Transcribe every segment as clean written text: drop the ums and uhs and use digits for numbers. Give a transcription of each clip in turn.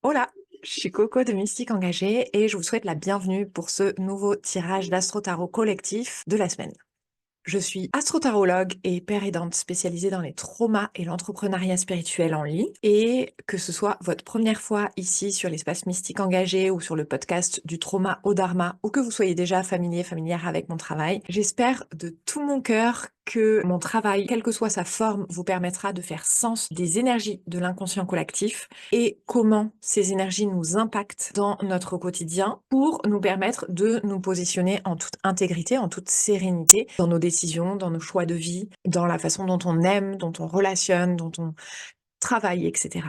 Hola, je suis Coco de Mystique Engagée et je vous souhaite la bienvenue pour ce nouveau tirage d'Astro Tarot collectif de la semaine. Je suis astrotarologue et père aidante spécialisée dans les traumas et l'entrepreneuriat spirituel en ligne. Et que ce soit votre première fois ici sur l'espace Mystique Engagé ou sur le podcast du trauma au dharma, ou que vous soyez déjà familière avec mon travail, j'espère de tout mon cœur que mon travail, quelle que soit sa forme, vous permettra de faire sens des énergies de l'inconscient collectif et comment ces énergies nous impactent dans notre quotidien pour nous permettre de nous positionner en toute intégrité, en toute sérénité dans nos décisions, dans nos choix de vie, dans la façon dont on aime, dont on relationne, dont on travaille, etc.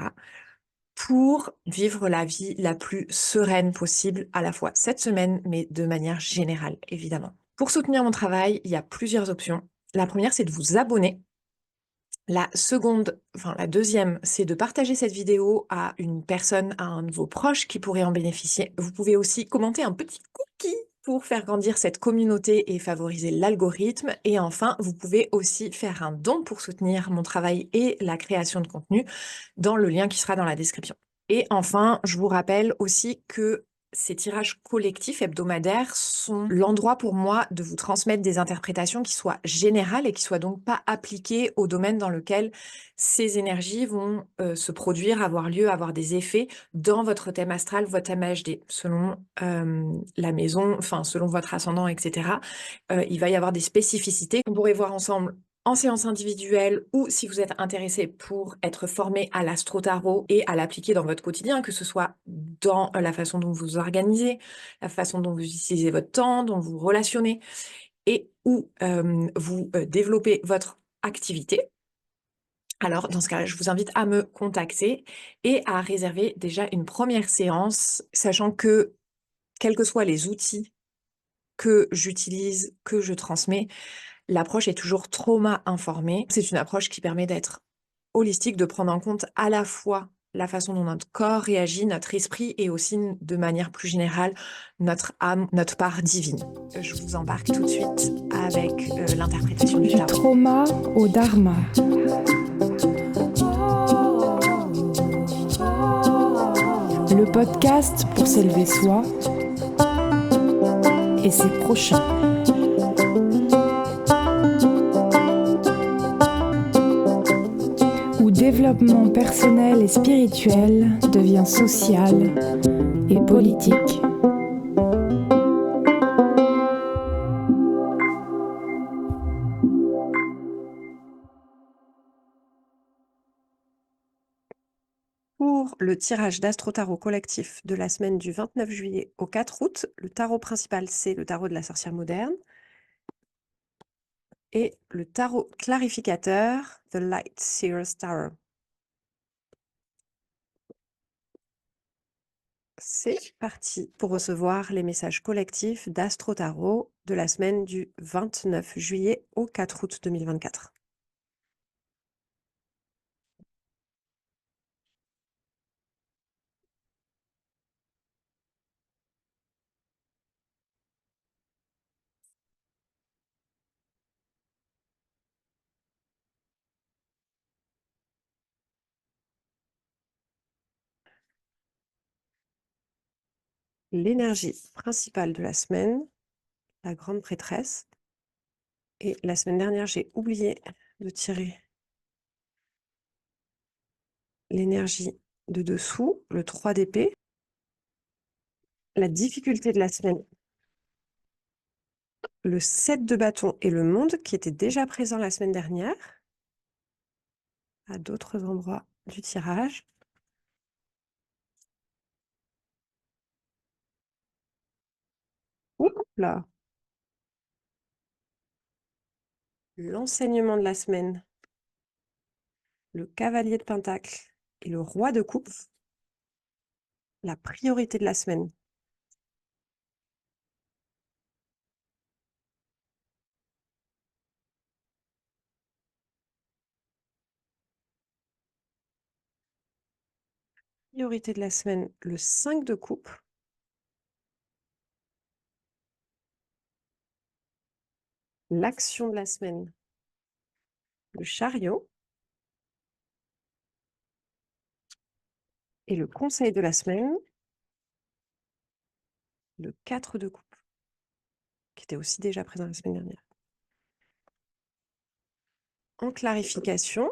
pour vivre la vie la plus sereine possible à la fois cette semaine, mais de manière générale, évidemment. Pour soutenir mon travail, il y a plusieurs options. La première, c'est de vous abonner. La deuxième, c'est de partager cette vidéo à une personne, à un de vos proches qui pourrait en bénéficier. Vous pouvez aussi commenter un petit cookie pour faire grandir cette communauté et favoriser l'algorithme. Et enfin, vous pouvez aussi faire un don pour soutenir mon travail et la création de contenu dans le lien qui sera dans la description. Et enfin, je vous rappelle aussi que ces tirages collectifs hebdomadaires sont l'endroit pour moi de vous transmettre des interprétations qui soient générales et qui soient donc pas appliquées au domaine dans lequel ces énergies vont se produire, avoir lieu, avoir des effets dans votre thème astral, votre thème HD, selon la maison, enfin selon votre ascendant, etc. Il va y avoir des spécificités qu'on pourrait voir ensemble en séance individuelle ou si vous êtes intéressé pour être formé à l'astro-tarot et à l'appliquer dans votre quotidien, que ce soit dans la façon dont vous vous organisez, la façon dont vous utilisez votre temps, dont vous relationnez et où vous développez votre activité. Alors, dans ce cas-là, je vous invite à me contacter et à réserver déjà une première séance, sachant que, quels que soient les outils que j'utilise, que je transmets, l'approche est toujours trauma informée. C'est une approche qui permet d'être holistique, de prendre en compte à la fois la façon dont notre corps réagit, notre esprit et aussi de manière plus générale notre âme, notre part divine. Je vous embarque tout de suite avec l'interprétation du Du tarot. trauma au dharma. Le podcast pour s'élever soi et ses prochains. Où développement personnel et spirituel devient social et politique. Pour le tirage d'Astro Tarot collectif de la semaine du 29 juillet au 4 août, le tarot principal, c'est le tarot de la sorcière moderne. Et le tarot clarificateur, The Light Seer's Tarot. C'est parti pour recevoir les messages collectifs d'Astro Tarot de la semaine du 29 juillet au 4 août 2024. L'énergie principale de la semaine, la grande prêtresse. Et la semaine dernière, j'ai oublié de tirer l'énergie de dessous, le 3 d'épée. La difficulté de la semaine, le 7 de bâton et le monde qui était déjà présent la semaine dernière à d'autres endroits du tirage. Ouh là, l'enseignement de la semaine, le cavalier de pentacle et le roi de coupe, la priorité de la semaine. Priorité de la semaine, le 5 de coupe. L'action de la semaine, le chariot. Et le conseil de la semaine, le 4 de coupe, qui était aussi déjà présent la semaine dernière. En clarification,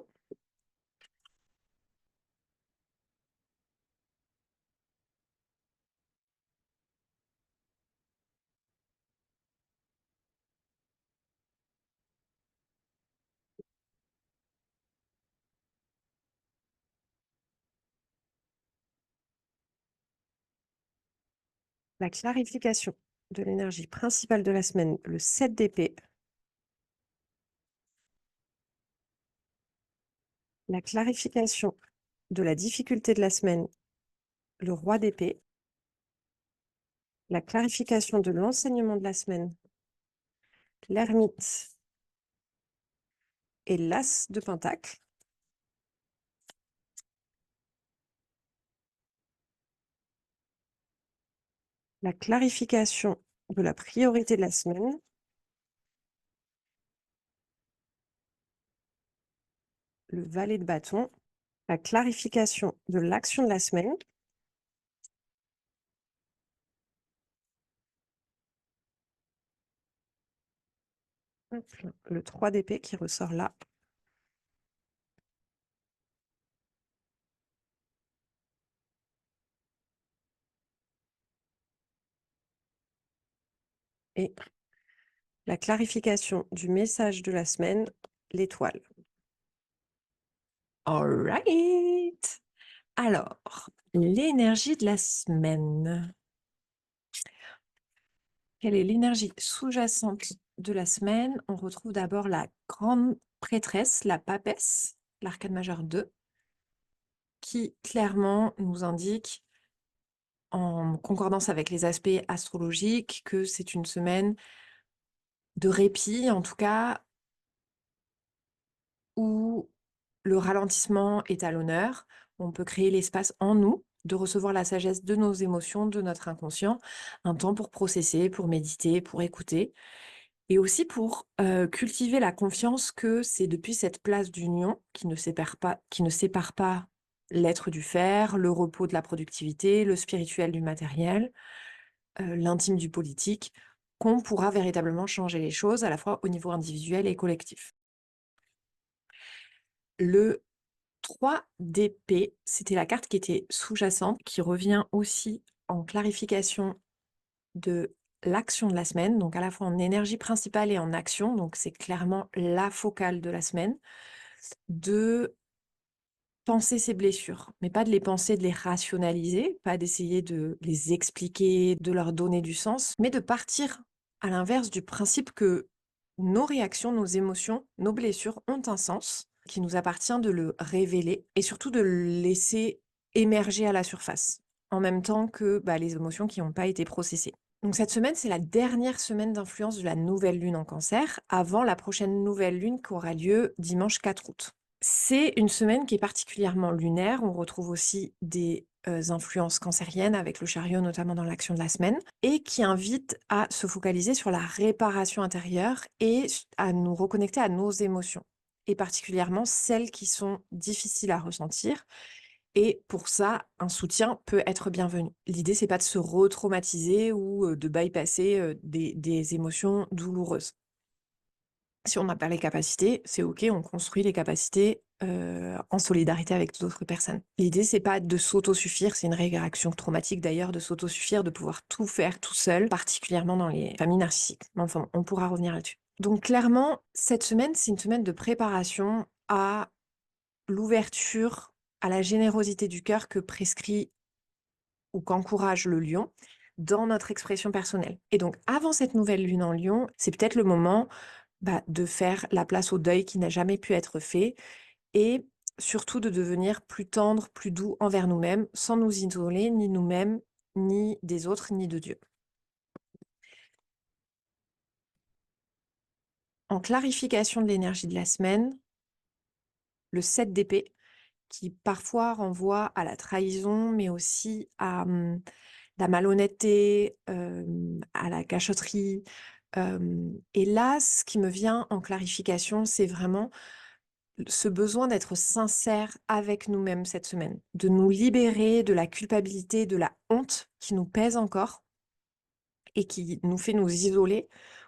la clarification de l'énergie principale de la semaine, le 7 d'épée. La clarification de la difficulté de la semaine, le roi d'épée. La clarification de l'enseignement de la semaine, l'ermite et l'as de pentacle. La clarification de la priorité de la semaine, le valet de bâton. La clarification de l'action de la semaine, le 3 d'épée qui ressort là. Et la clarification du message de la semaine, l'étoile. All right. Alors, l'énergie de la semaine. Quelle est l'énergie sous-jacente de la semaine? On retrouve d'abord la grande prêtresse, la papesse, l'arcane majeure 2, qui clairement nous indique, en concordance avec les aspects astrologiques, que c'est une semaine de répit, en tout cas, où le ralentissement est à l'honneur. On peut créer l'espace en nous de recevoir la sagesse de nos émotions, de notre inconscient, un temps pour processer, pour méditer, pour écouter. Et aussi pour cultiver la confiance que c'est depuis cette place d'union qui ne sépare pas l'être du faire, le repos de la productivité, le spirituel du matériel, l'intime du politique, qu'on pourra véritablement changer les choses à la fois au niveau individuel et collectif. Le 3 d'épée, c'était la carte qui était sous-jacente, qui revient aussi en clarification de l'action de la semaine, donc à la fois en énergie principale et en action, donc c'est clairement la focale de la semaine, de penser ses blessures, mais pas de les penser, de les rationaliser, pas d'essayer de les expliquer, de leur donner du sens, mais de partir à l'inverse du principe que nos réactions, nos émotions, nos blessures ont un sens, qui nous appartient de le révéler et surtout de le laisser émerger à la surface, en même temps que les émotions qui n'ont pas été processées. Donc cette semaine, c'est la dernière semaine d'influence de la nouvelle lune en Cancer, avant la prochaine nouvelle lune qui aura lieu dimanche 4 août. C'est une semaine qui est particulièrement lunaire. On retrouve aussi des influences cancériennes avec le chariot, notamment dans l'action de la semaine, et qui invite à se focaliser sur la réparation intérieure et à nous reconnecter à nos émotions, et particulièrement celles qui sont difficiles à ressentir. Et pour ça, un soutien peut être bienvenu. L'idée, c'est pas de se retraumatiser ou de bypasser des émotions douloureuses. Si on n'a pas les capacités, c'est OK, on construit les capacités en solidarité avec d'autres personnes. L'idée, c'est pas de s'autosuffire, c'est une réaction traumatique d'ailleurs, de s'autosuffire, de pouvoir tout faire tout seul, particulièrement dans les familles narcissiques. Enfin, on pourra revenir là-dessus. Donc clairement, cette semaine, c'est une semaine de préparation à l'ouverture, à la générosité du cœur que prescrit ou qu'encourage le lion dans notre expression personnelle. Et donc, avant cette nouvelle lune en lion, c'est peut-être le moment de faire la place au deuil qui n'a jamais pu être fait et surtout de devenir plus tendre, plus doux envers nous-mêmes, sans nous isoler ni nous-mêmes, ni des autres, ni de Dieu. En clarification de l'énergie de la semaine, le 7 d'épée, qui parfois renvoie à la trahison, mais aussi à la malhonnêteté, à la cachotterie. Et là, ce qui me vient en clarification, c'est vraiment ce besoin d'être sincère avec nous-mêmes cette semaine, de nous libérer de la culpabilité, de la honte qui nous pèse encore et qui nous fait nous isoler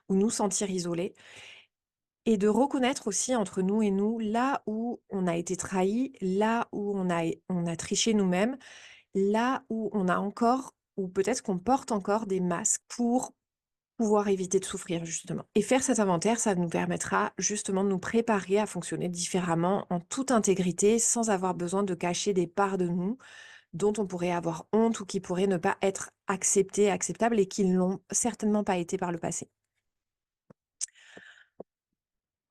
ou nous sentir isolés. Et de reconnaître aussi entre nous et nous, là où on a été trahi, là où on a triché nous-mêmes, là où on a encore, ou peut-être qu'on porte encore des masques pour pouvoir éviter de souffrir, justement. Et faire cet inventaire, ça nous permettra justement de nous préparer à fonctionner différemment, en toute intégrité, sans avoir besoin de cacher des parts de nous dont on pourrait avoir honte ou qui pourraient ne pas être acceptées, acceptables et qui ne l'ont certainement pas été par le passé.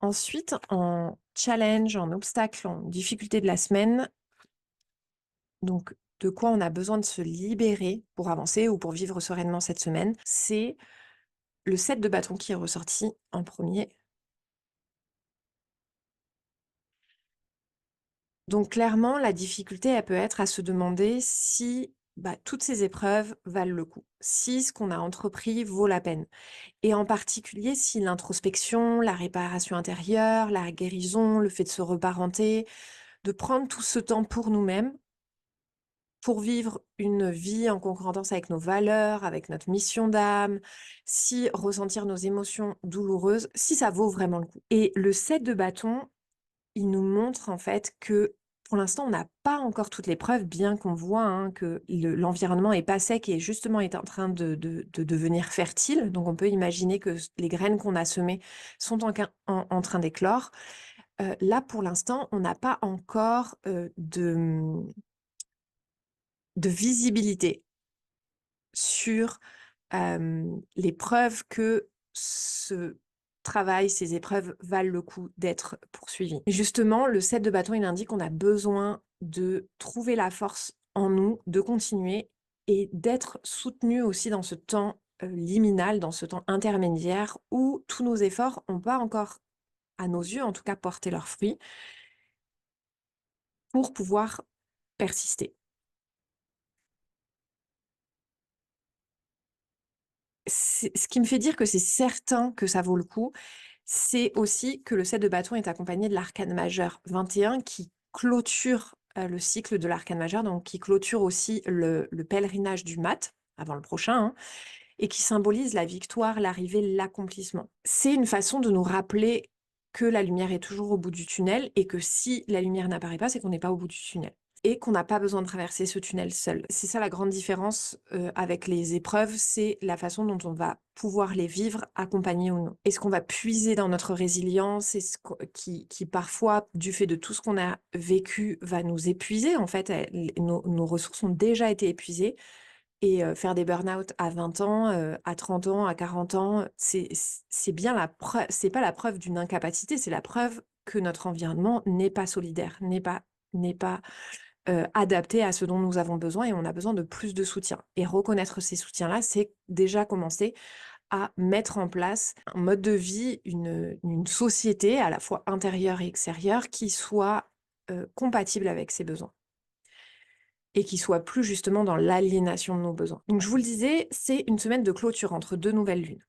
Ensuite, en challenge, en obstacle, en difficulté de la semaine, donc de quoi on a besoin de se libérer pour avancer ou pour vivre sereinement cette semaine, c'est le 7 de bâton qui est ressorti en premier. Donc clairement, la difficulté, elle peut être à se demander si toutes ces épreuves valent le coup, si ce qu'on a entrepris vaut la peine. Et en particulier, si l'introspection, la réparation intérieure, la guérison, le fait de se reparenter, de prendre tout ce temps pour nous-mêmes, pour vivre une vie en concordance avec nos valeurs, avec notre mission d'âme, si ressentir nos émotions douloureuses, si ça vaut vraiment le coup. Et le 7 de bâton, il nous montre en fait que pour l'instant, on n'a pas encore toutes les preuves, bien qu'on voit que l'environnement est pas sec et justement est en train de devenir fertile. Donc on peut imaginer que les graines qu'on a semées sont en train d'éclore. Là, pour l'instant, on n'a pas encore de visibilité sur les preuves que ce travail, ces épreuves valent le coup d'être poursuivies. Et justement, le 7 de bâton, il indique qu'on a besoin de trouver la force en nous, de continuer et d'être soutenu aussi dans ce temps liminal, dans ce temps intermédiaire où tous nos efforts n'ont pas encore, à nos yeux en tout cas, porté leurs fruits pour pouvoir persister. Ce qui me fait dire que c'est certain que ça vaut le coup, c'est aussi que le 7 de bâton est accompagné de l'arcane majeur 21 qui clôture le cycle de l'arcane majeur, donc qui clôture aussi le pèlerinage du mat avant le prochain, et qui symbolise la victoire, l'arrivée, l'accomplissement. C'est une façon de nous rappeler que la lumière est toujours au bout du tunnel et que si la lumière n'apparaît pas, c'est qu'on n'est pas au bout du tunnel. Et qu'on n'a pas besoin de traverser ce tunnel seul. C'est ça la grande différence avec les épreuves, c'est la façon dont on va pouvoir les vivre, accompagnés ou non. Est-ce qu'on va puiser dans notre résilience, qui parfois, du fait de tout ce qu'on a vécu, va nous épuiser. En fait, nos ressources ont déjà été épuisées. Et faire des burn-out à 20 ans, à 30 ans, à 40 ans, c'est bien la preuve, c'est pas la preuve d'une incapacité, c'est la preuve que notre environnement n'est pas solidaire, n'est pas adapté à ce dont nous avons besoin et on a besoin de plus de soutien. Et reconnaître ces soutiens-là, c'est déjà commencer à mettre en place un mode de vie, une société à la fois intérieure et extérieure qui soit compatible avec ses besoins et qui soit plus justement dans l'aliénation de nos besoins. Donc je vous le disais, c'est une semaine de clôture entre deux nouvelles lunes.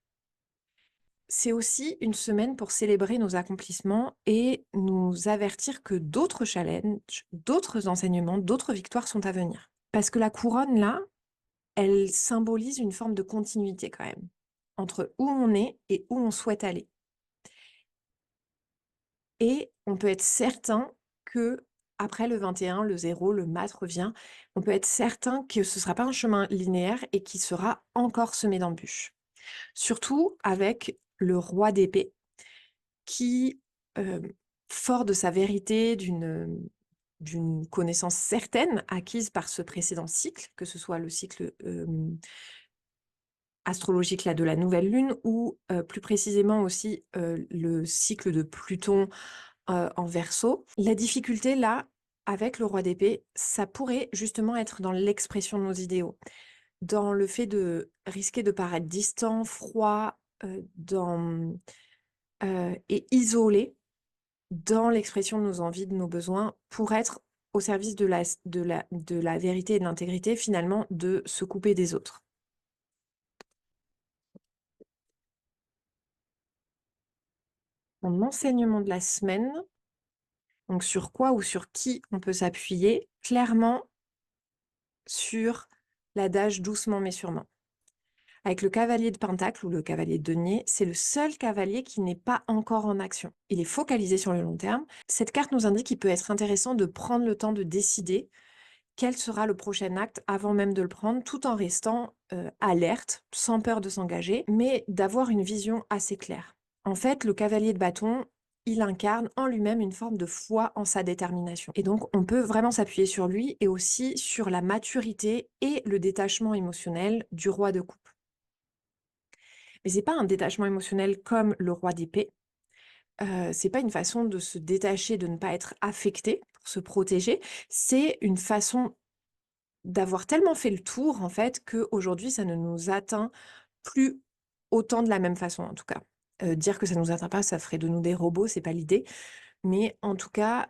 C'est aussi une semaine pour célébrer nos accomplissements et nous avertir que d'autres challenges, d'autres enseignements, d'autres victoires sont à venir. Parce que la couronne, là, elle symbolise une forme de continuité quand même, entre où on est et où on souhaite aller. Et on peut être certain que après le 21, le 0, le mat revient, on peut être certain que ce ne sera pas un chemin linéaire et qu'il sera encore semé d'embûches. Surtout avec le roi d'épée qui, fort de sa vérité, d'une connaissance certaine acquise par ce précédent cycle, que ce soit le cycle astrologique là, de la nouvelle lune ou plus précisément aussi le cycle de Pluton en Verseau. La difficulté là, avec le roi d'épée, ça pourrait justement être dans l'expression de nos idéaux, dans le fait de risquer de paraître distant, froid, et isolé dans l'expression de nos envies, de nos besoins, pour être au service de la vérité et de l'intégrité, finalement, de se couper des autres. Mon enseignement de la semaine, Donc sur quoi ou sur qui on peut s'appuyer? Clairement sur l'adage doucement mais sûrement. Avec le cavalier de Pentacle ou le cavalier de denier, c'est le seul cavalier qui n'est pas encore en action. Il est focalisé sur le long terme. Cette carte nous indique qu'il peut être intéressant de prendre le temps de décider quel sera le prochain acte avant même de le prendre, tout en restant alerte, sans peur de s'engager, mais d'avoir une vision assez claire. En fait, le cavalier de bâton, il incarne en lui-même une forme de foi en sa détermination. Et donc, on peut vraiment s'appuyer sur lui et aussi sur la maturité et le détachement émotionnel du roi de coupe. Mais c'est pas un détachement émotionnel comme le roi d'épée. C'est pas une façon de se détacher, de ne pas être affecté pour se protéger. C'est une façon d'avoir tellement fait le tour, en fait, qu'aujourd'hui, ça ne nous atteint plus autant de la même façon, en tout cas. Dire que ça nous atteint pas, ça ferait de nous des robots, c'est pas l'idée. Mais en tout cas,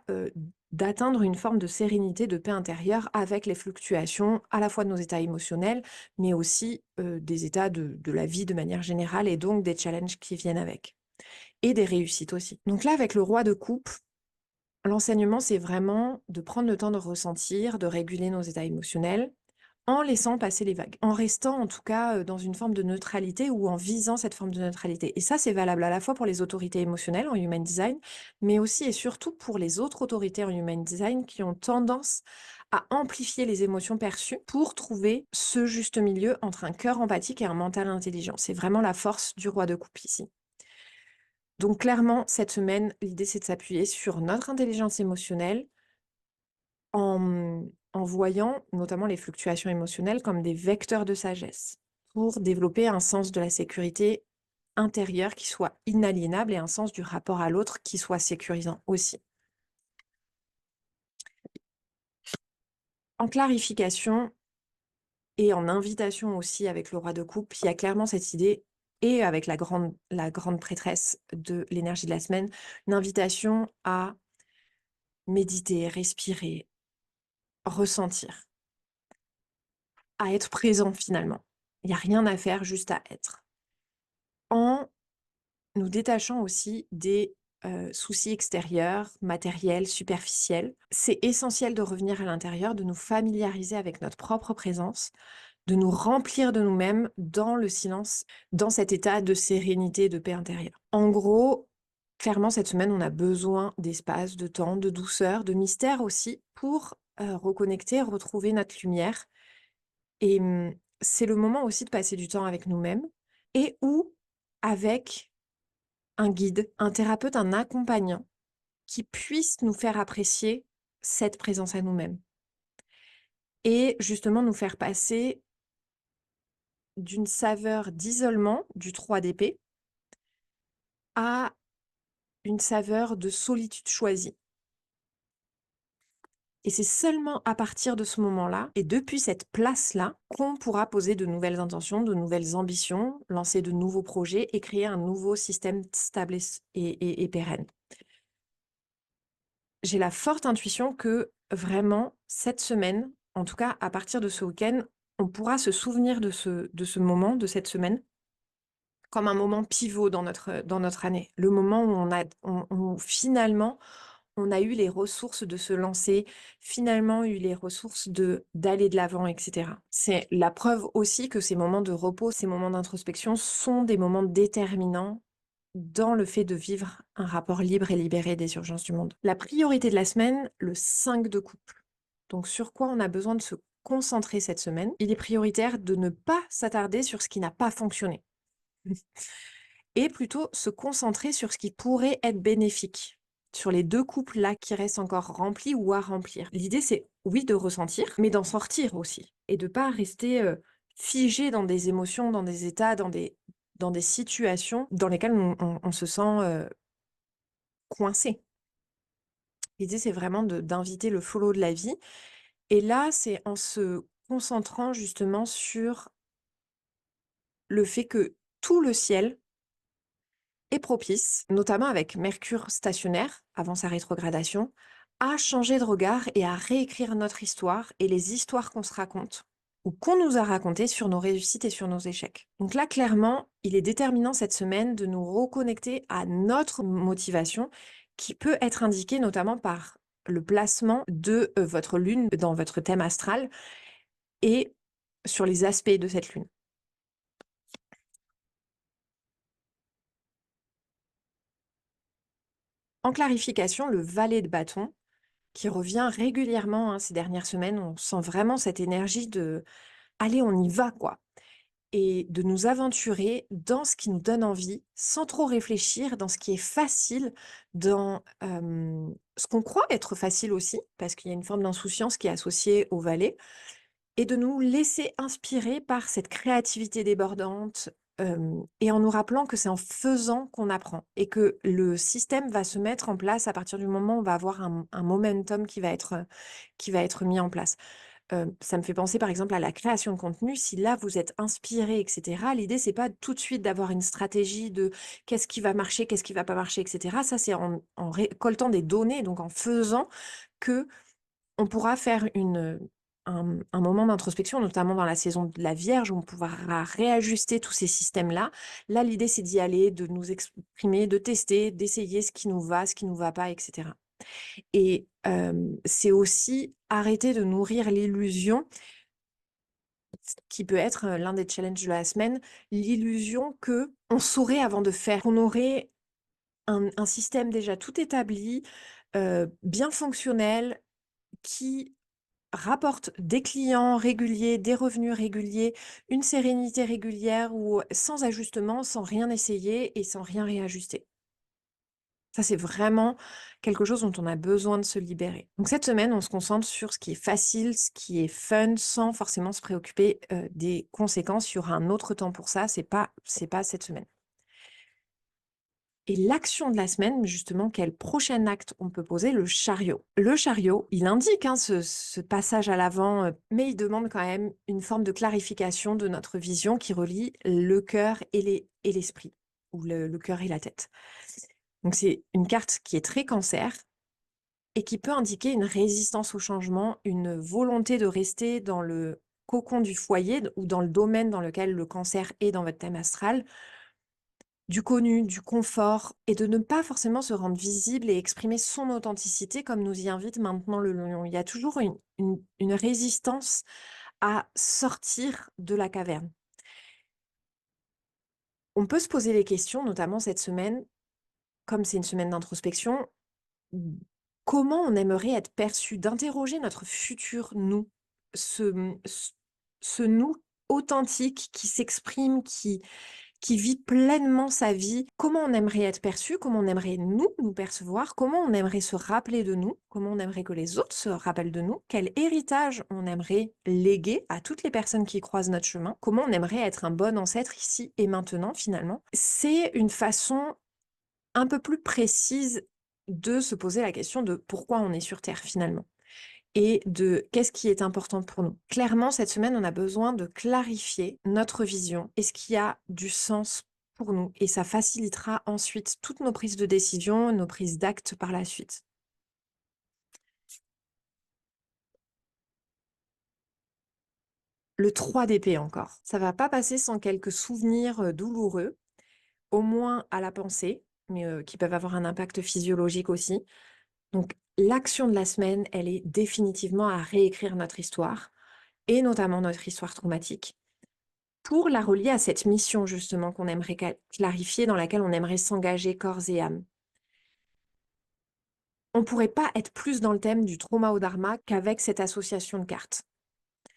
d'atteindre une forme de sérénité, de paix intérieure avec les fluctuations à la fois de nos états émotionnels, mais aussi des états de la vie de manière générale et donc des challenges qui viennent avec. Et des réussites aussi. Donc là, avec le roi de coupe, l'enseignement, c'est vraiment de prendre le temps de ressentir, de réguler nos états émotionnels, en laissant passer les vagues, en restant en tout cas dans une forme de neutralité ou en visant cette forme de neutralité. Et ça, c'est valable à la fois pour les autorités émotionnelles en Human Design, mais aussi et surtout pour les autres autorités en Human Design qui ont tendance à amplifier les émotions perçues pour trouver ce juste milieu entre un cœur empathique et un mental intelligent. C'est vraiment la force du roi de coupe ici. Donc clairement, cette semaine, l'idée, c'est de s'appuyer sur notre intelligence émotionnelle en voyant notamment les fluctuations émotionnelles comme des vecteurs de sagesse pour développer un sens de la sécurité intérieure qui soit inaliénable et un sens du rapport à l'autre qui soit sécurisant aussi. En clarification et en invitation aussi avec le roi de coupe, il y a clairement cette idée, et avec la grande prêtresse de l'énergie de la semaine, une invitation à méditer, respirer, ressentir, à être présent finalement. Il n'y a rien à faire, juste à être. En nous détachant aussi des soucis extérieurs, matériels, superficiels. C'est essentiel de revenir à l'intérieur, de nous familiariser avec notre propre présence, de nous remplir de nous-mêmes dans le silence, dans cet état de sérénité, de paix intérieure. En gros, clairement, cette semaine, on a besoin d'espace, de temps, de douceur, de mystère aussi pour reconnecter, retrouver notre lumière. Et c'est le moment aussi de passer du temps avec nous-mêmes et ou avec un guide, un thérapeute, un accompagnant qui puisse nous faire apprécier cette présence à nous-mêmes et justement nous faire passer d'une saveur d'isolement du 3 d'épée à une saveur de solitude choisie. Et c'est seulement à partir de ce moment-là et depuis cette place-là qu'on pourra poser de nouvelles intentions, de nouvelles ambitions, lancer de nouveaux projets et créer un nouveau système stable et pérenne. J'ai la forte intuition que vraiment, cette semaine, en tout cas à partir de ce week-end, on pourra se souvenir de ce moment, de cette semaine, comme un moment pivot dans notre année. Le moment où finalement, on a eu les ressources de se lancer, finalement eu les ressources d'aller de l'avant, etc. C'est la preuve aussi que ces moments de repos, ces moments d'introspection sont des moments déterminants dans le fait de vivre un rapport libre et libéré des urgences du monde. La priorité de la semaine, le 5 de coupe. Donc sur quoi on a besoin de se concentrer cette semaine? Il est prioritaire de ne pas s'attarder sur ce qui n'a pas fonctionné et plutôt se concentrer sur ce qui pourrait être bénéfique, sur les 2 coupes-là qui restent encore remplis ou à remplir. L'idée, c'est oui de ressentir, mais d'en sortir aussi et de pas rester figé dans des émotions, dans des états, dans des situations dans lesquelles on se sent coincé. L'idée, c'est vraiment d'inviter le flow de la vie. Et là, c'est en se concentrant justement sur le fait que tout le ciel est propice, notamment avec Mercure stationnaire, avant sa rétrogradation, à changer de regard et à réécrire notre histoire et les histoires qu'on se raconte ou qu'on nous a racontées sur nos réussites et sur nos échecs. Donc là, clairement, il est déterminant cette semaine de nous reconnecter à notre motivation qui peut être indiqué notamment par le placement de votre lune dans votre thème astral et sur les aspects de cette lune. En clarification, le valet de bâton, qui revient régulièrement ces dernières semaines, on sent vraiment cette énergie de « allez, on y va » quoi, et de nous aventurer dans ce qui nous donne envie, sans trop réfléchir, dans ce qui est facile, dans ce qu'on croit être facile aussi, parce qu'il y a une forme d'insouciance qui est associée au valet, et de nous laisser inspirer par cette créativité débordante, et en nous rappelant que c'est en faisant qu'on apprend et que le système va se mettre en place à partir du moment où on va avoir un momentum qui va être mis en place. Ça me fait penser par exemple à la création de contenu. Si là vous êtes inspiré, et cetera, l'idée c'est pas tout de suite d'avoir une stratégie de qu'est-ce qui va marcher, qu'est-ce qui va pas marcher, et cetera. Ça, c'est en récoltant des données, donc en faisant, qu'on pourra faire un moment d'introspection, notamment dans la saison de la Vierge, où on pourra réajuster tous ces systèmes-là. Là, l'idée, c'est d'y aller, de nous exprimer, de tester, d'essayer ce qui nous va, ce qui nous va pas, et cetera. Et c'est aussi arrêter de nourrir l'illusion, qui peut être l'un des challenges de la semaine, l'illusion qu'on saurait avant de faire, qu'on aurait un système déjà tout établi, bien fonctionnel, qui rapporte des clients réguliers, des revenus réguliers, une sérénité régulière ou sans ajustement, sans rien essayer et sans rien réajuster. Ça, c'est vraiment quelque chose dont on a besoin de se libérer. Donc cette semaine, on se concentre sur ce qui est facile, ce qui est fun, sans forcément se préoccuper des conséquences. Il y aura un autre temps pour ça, c'est pas cette semaine. Et l'action de la semaine, justement, quel prochain acte on peut poser? Le chariot. Le chariot, il indique ce passage à l'avant, mais il demande quand même une forme de clarification de notre vision qui relie le cœur et l'esprit, ou le cœur et la tête. Donc c'est une carte qui est très cancer et qui peut indiquer une résistance au changement, une volonté de rester dans le cocon du foyer ou dans le domaine dans lequel le cancer est dans votre thème astral, du connu, du confort, et de ne pas forcément se rendre visible et exprimer son authenticité comme nous y invite maintenant le lion. Il y a toujours une résistance à sortir de la caverne. On peut se poser les questions, notamment cette semaine, comme c'est une semaine d'introspection, comment on aimerait être perçu, d'interroger notre futur nous, ce nous authentique qui s'exprime, qui vit pleinement sa vie. Comment on aimerait être perçu, comment on aimerait nous percevoir, comment on aimerait se rappeler de nous, comment on aimerait que les autres se rappellent de nous, quel héritage on aimerait léguer à toutes les personnes qui croisent notre chemin, comment on aimerait être un bon ancêtre ici et maintenant finalement. C'est une façon un peu plus précise de se poser la question de pourquoi on est sur Terre finalement et de qu'est-ce qui est important pour nous. Clairement, cette semaine, on a besoin de clarifier notre vision et ce qui a du sens pour nous. Et ça facilitera ensuite toutes nos prises de décision, nos prises d'actes par la suite. Le 3 d'épée encore. Ça va pas passer sans quelques souvenirs douloureux, au moins à la pensée, mais qui peuvent avoir un impact physiologique aussi. Donc, l'action de la semaine, elle est définitivement à réécrire notre histoire, et notamment notre histoire traumatique, pour la relier à cette mission justement qu'on aimerait clarifier, dans laquelle on aimerait s'engager corps et âme. On ne pourrait pas être plus dans le thème du trauma au dharma qu'avec cette association de cartes.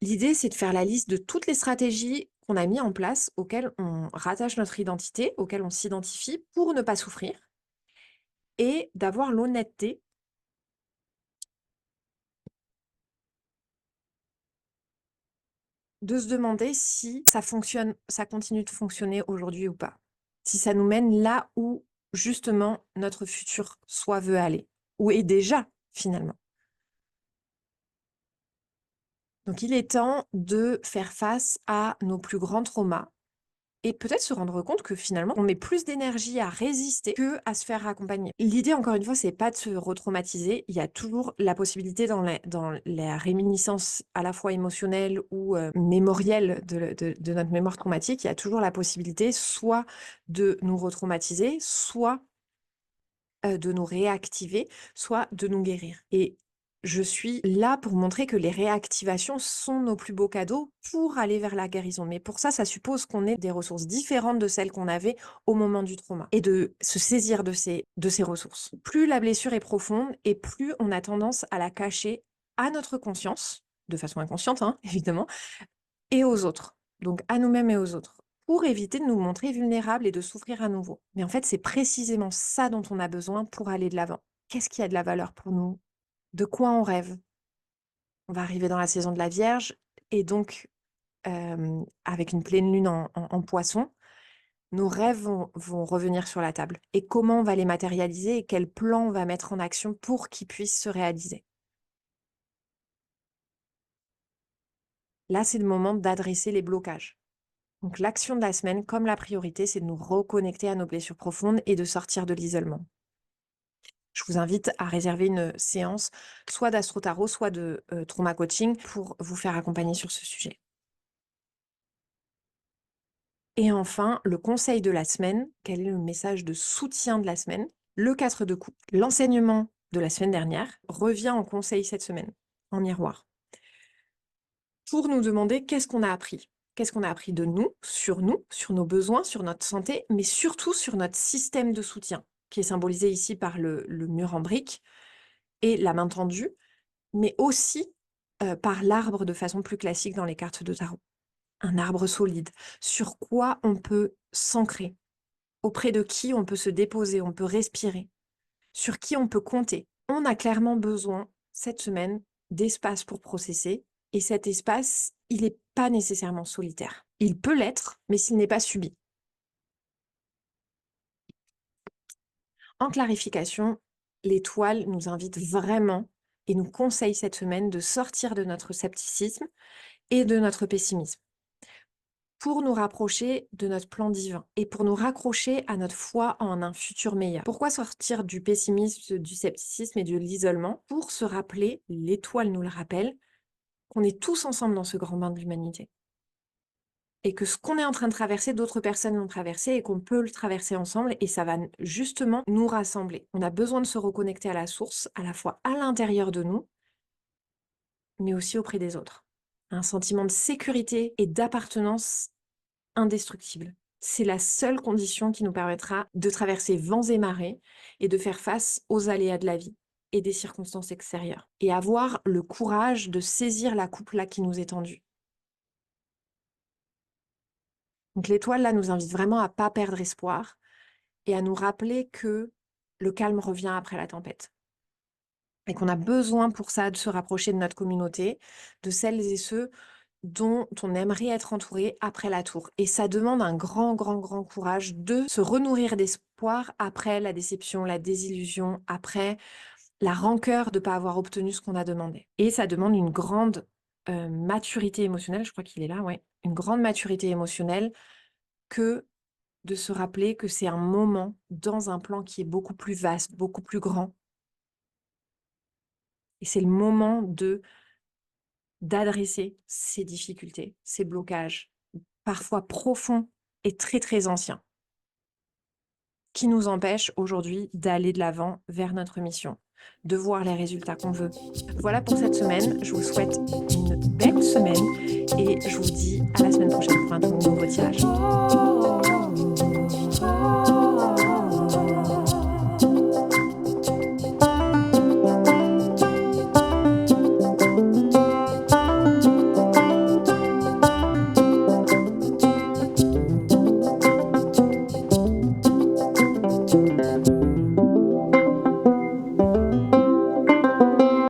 L'idée, c'est de faire la liste de toutes les stratégies qu'on a mis en place, auxquelles on rattache notre identité, auxquelles on s'identifie pour ne pas souffrir, et d'avoir l'honnêteté de se demander si ça fonctionne, ça continue de fonctionner aujourd'hui ou pas. Si ça nous mène là où, justement, notre futur soi veut aller, ou est déjà, finalement. Donc, il est temps de faire face à nos plus grands traumas et peut-être se rendre compte que finalement, on met plus d'énergie à résister que à se faire accompagner. L'idée, encore une fois, c'est pas de se retraumatiser. Il y a toujours la possibilité dans la réminiscence à la fois émotionnelle ou mémorielle de notre mémoire traumatique, il y a toujours la possibilité soit de nous retraumatiser, soit de nous réactiver, soit de nous guérir. Et je suis là pour montrer que les réactivations sont nos plus beaux cadeaux pour aller vers la guérison. Mais pour ça, ça suppose qu'on ait des ressources différentes de celles qu'on avait au moment du trauma et de se saisir de ces ressources. Plus la blessure est profonde et plus on a tendance à la cacher à notre conscience, de façon inconsciente, hein, évidemment, et aux autres. Donc à nous-mêmes et aux autres, pour éviter de nous montrer vulnérables et de souffrir à nouveau. Mais en fait, c'est précisément ça dont on a besoin pour aller de l'avant. Qu'est-ce qui a de la valeur pour nous? De quoi on rêve? On va arriver dans la saison de la Vierge et donc, avec une pleine lune en Poisson, nos rêves vont revenir sur la table. Et comment on va les matérialiser et quel plan on va mettre en action pour qu'ils puissent se réaliser? Là, c'est le moment d'adresser les blocages. Donc l'action de la semaine, comme la priorité, c'est de nous reconnecter à nos blessures profondes et de sortir de l'isolement. Je vous invite à réserver une séance, soit d'astro tarot, soit de trauma coaching, pour vous faire accompagner sur ce sujet. Et enfin, le conseil de la semaine, quel est le message de soutien de la semaine? Le 4 de coupe. L'enseignement de la semaine dernière revient en conseil cette semaine, en miroir, pour nous demander qu'est-ce qu'on a appris. Qu'est-ce qu'on a appris de nous, sur nos besoins, sur notre santé, mais surtout sur notre système de soutien, qui est symbolisé ici par le mur en briques et la main tendue, mais aussi par l'arbre de façon plus classique dans les cartes de tarot. Un arbre solide, sur quoi on peut s'ancrer, auprès de qui on peut se déposer, on peut respirer, sur qui on peut compter. On a clairement besoin, cette semaine, d'espace pour processer, et cet espace, il n'est pas nécessairement solitaire. Il peut l'être, mais s'il n'est pas subi. En clarification, l'étoile nous invite vraiment et nous conseille cette semaine de sortir de notre scepticisme et de notre pessimisme pour nous rapprocher de notre plan divin et pour nous raccrocher à notre foi en un futur meilleur. Pourquoi sortir du pessimisme, du scepticisme et de l'isolement? Pour se rappeler, l'étoile nous le rappelle, qu'on est tous ensemble dans ce grand bain de l'humanité. Et que ce qu'on est en train de traverser, d'autres personnes l'ont traversé et qu'on peut le traverser ensemble et ça va justement nous rassembler. On a besoin de se reconnecter à la source, à la fois à l'intérieur de nous, mais aussi auprès des autres. Un sentiment de sécurité et d'appartenance indestructible. C'est la seule condition qui nous permettra de traverser vents et marées et de faire face aux aléas de la vie et des circonstances extérieures. Et avoir le courage de saisir la coupe là qui nous est tendue. Donc l'étoile là nous invite vraiment à ne pas perdre espoir et à nous rappeler que le calme revient après la tempête. Et qu'on a besoin pour ça de se rapprocher de notre communauté, de celles et ceux dont on aimerait être entouré après la tour. Et ça demande un grand courage de se renourrir d'espoir après la déception, la désillusion, après la rancœur de ne pas avoir obtenu ce qu'on a demandé. Et ça demande une grande maturité émotionnelle, je crois qu'il est là, ouais, une grande maturité émotionnelle que de se rappeler que c'est un moment dans un plan qui est beaucoup plus vaste, beaucoup plus grand. Et c'est le moment d'adresser ces difficultés, ces blocages, parfois profonds et très anciens, qui nous empêchent aujourd'hui d'aller de l'avant vers notre mission, de voir les résultats qu'on veut. Voilà pour cette semaine, je vous souhaite une belle semaine et je vous dis à la semaine prochaine pour un nouveau tirage.